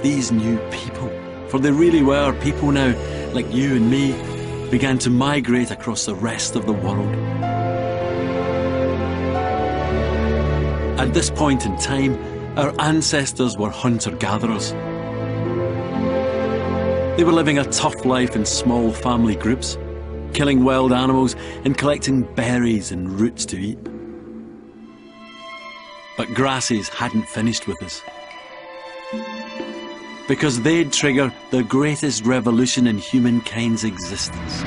these new people, for they really were people now, like you and me, began to migrate across the rest of the world. At this point in time, our ancestors were hunter-gatherers. They were living a tough life in small family groups, killing wild animals and collecting berries and roots to eat. But grasses hadn't finished with us, because they'd trigger the greatest revolution in humankind's existence.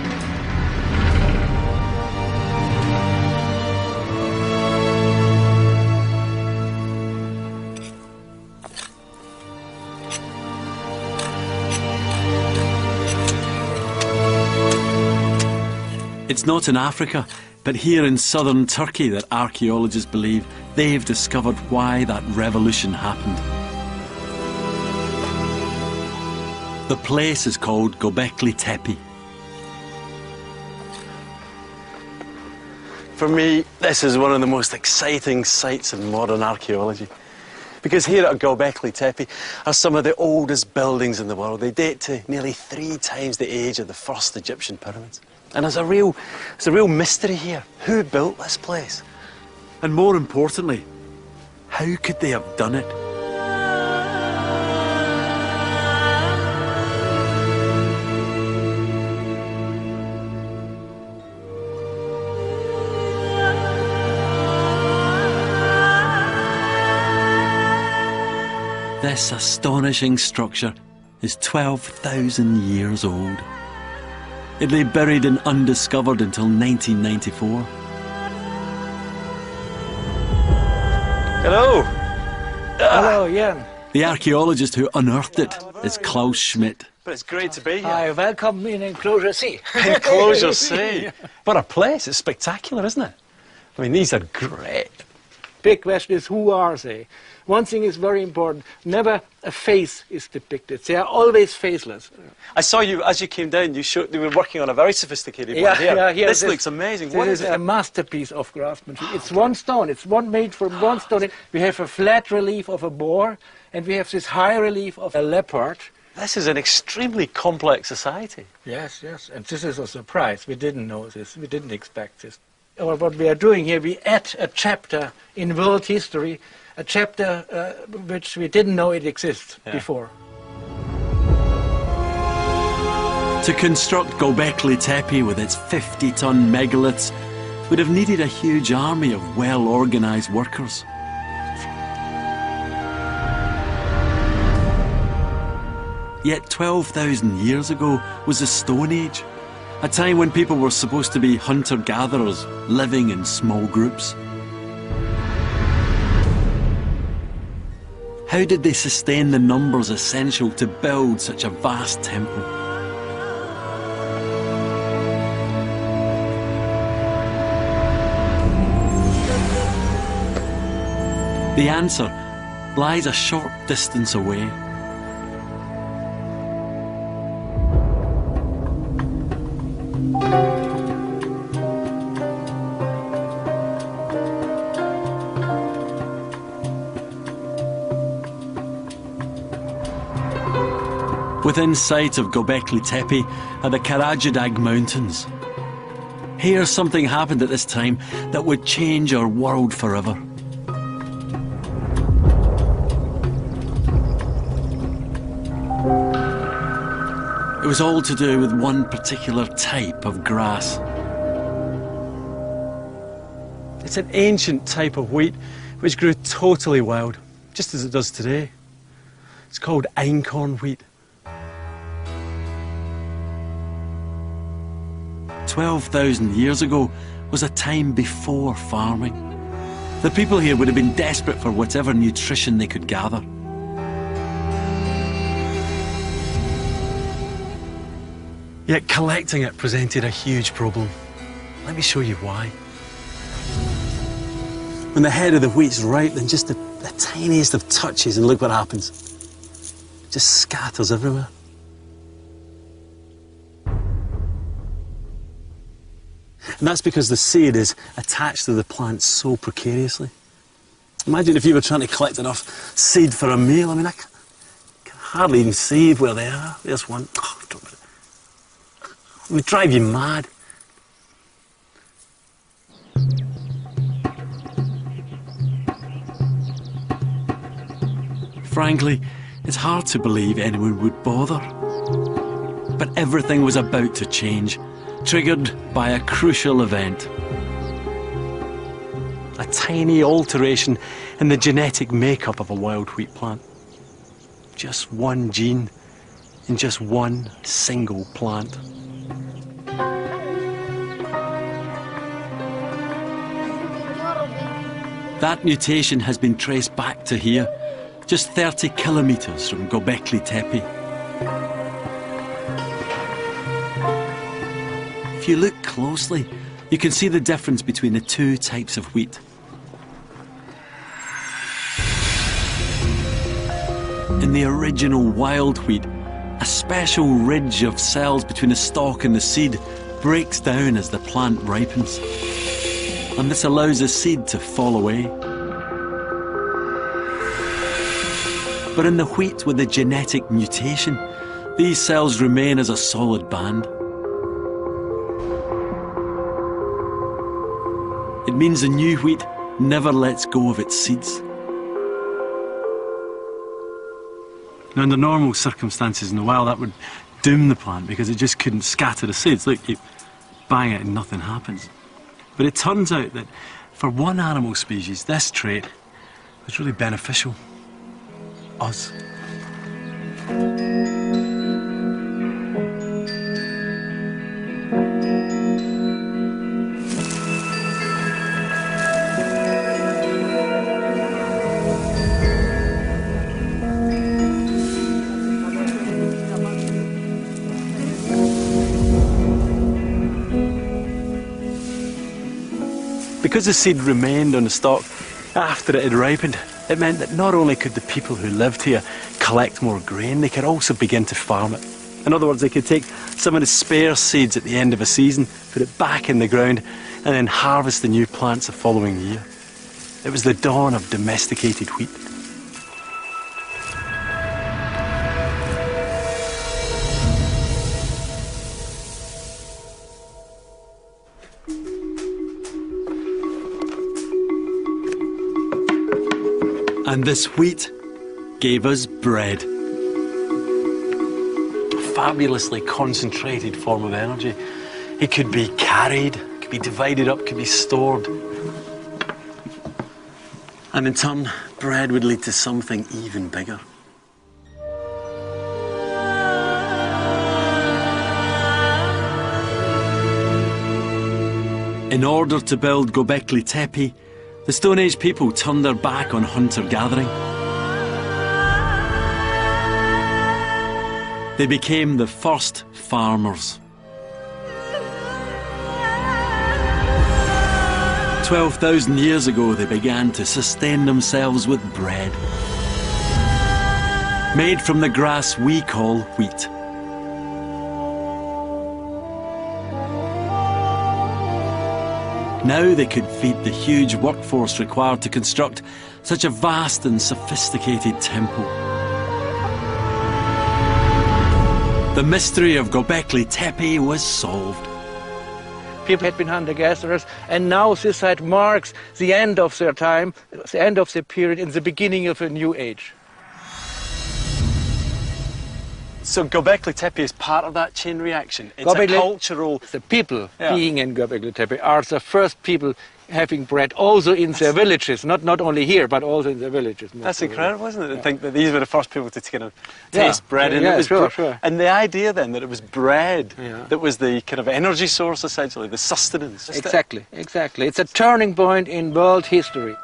It's not in Africa, but here in southern Turkey that archaeologists believe they've discovered why that revolution happened. The place is called Göbekli Tepe. For me, this is one of the most exciting sites in modern archaeology. Because here at Göbekli Tepe are some of the oldest buildings in the world. They date to nearly 3 times the age of the first Egyptian pyramids. And there's a real mystery here. Who built this place? And more importantly, how could they have done it? This astonishing structure is 12,000 years old. It lay buried and undiscovered until 1994. Hello! Hello, Jan. The archaeologist who unearthed it is Klaus Schmidt. But it's great to be here. Hi, welcome in Enclosure C. Enclosure C. What a place. It's spectacular, isn't it? I mean, these are great. Big question is, who are they? One thing is very important. Never a face is depicted. They are always faceless. I saw you, as you came down, you were working on a very sophisticated one here. Yeah, this looks amazing. This is a masterpiece of craftsmanship. It's one stone. It's made from one stone. We have a flat relief of a boar, and we have this high relief of a leopard. This is an extremely complex society. Yes, yes. And this is a surprise. We didn't know this. We didn't expect this. What we are doing here, we add a chapter in world history, a chapter which we didn't know it exists before. To construct Göbekli Tepe with its 50-ton megaliths would have needed a huge army of well-organised workers. Yet 12,000 years ago was the Stone Age, a time when people were supposed to be hunter-gatherers, living in small groups. How did they sustain the numbers essential to build such a vast temple? The answer lies a short distance away. Within sight of Göbekli Tepe are the Karacadag Mountains. Here something happened at this time that would change our world forever. It was all to do with one particular type of grass. It's an ancient type of wheat which grew totally wild, just as it does today. It's called einkorn wheat. 12,000 years ago was a time before farming. The people here would have been desperate for whatever nutrition they could gather. Yet collecting it presented a huge problem. Let me show you why. When the head of the wheat's ripe, then just the tiniest of touches, and look what happens. It just scatters everywhere. And that's because the seed is attached to the plant so precariously. Imagine if you were trying to collect enough seed for a meal. I mean, I can hardly even see where they are. There's one. Oh, it would drive you mad. Frankly, it's hard to believe anyone would bother. But everything was about to change, triggered by a crucial event. A tiny alteration in the genetic makeup of a wild wheat plant. Just one gene in just one single plant. That mutation has been traced back to here, just 30 kilometres from Göbekli Tepe. If you look closely, you can see the difference between the two types of wheat. In the original wild wheat, a special ridge of cells between the stalk and the seed breaks down as the plant ripens. And this allows the seed to fall away. But in the wheat with the genetic mutation, these cells remain as a solid band. It means the new wheat never lets go of its seeds. Now, under normal circumstances in the wild, that would doom the plant because it just couldn't scatter the seeds. Look, you bang it and nothing happens. But it turns out that for one animal species, this trait was really beneficial. Us. Because the seed remained on the stalk after it had ripened, it meant that not only could the people who lived here collect more grain, they could also begin to farm it. In other words, they could take some of the spare seeds at the end of a season, put it back in the ground, and then harvest the new plants the following year. It was the dawn of domesticated wheat. And this wheat gave us bread. A fabulously concentrated form of energy. It could be carried, it could be divided up, it could be stored. And in turn, bread would lead to something even bigger. In order to build Göbekli Tepe, the Stone Age people turned their back on hunter-gathering. They became the first farmers. 12,000 years ago, they began to sustain themselves with bread, made from the grass we call wheat. Now they could feed the huge workforce required to construct such a vast and sophisticated temple. The mystery of Göbekli Tepe was solved. People had been hunter-gatherers, and now this site marks the end of their time, the end of the period, and the beginning of a new age. So Göbekli Tepe is part of that chain reaction. It's a cultural... The people being in Göbekli Tepe are the first people having bread also in their villages, not only here, but also in their villages. That's incredible, isn't it? To think that these were the first people to kind of taste bread. And yeah, it was sure. And the idea then that it was bread that was the kind of energy source, essentially, the sustenance. Exactly. It's a turning point in world history.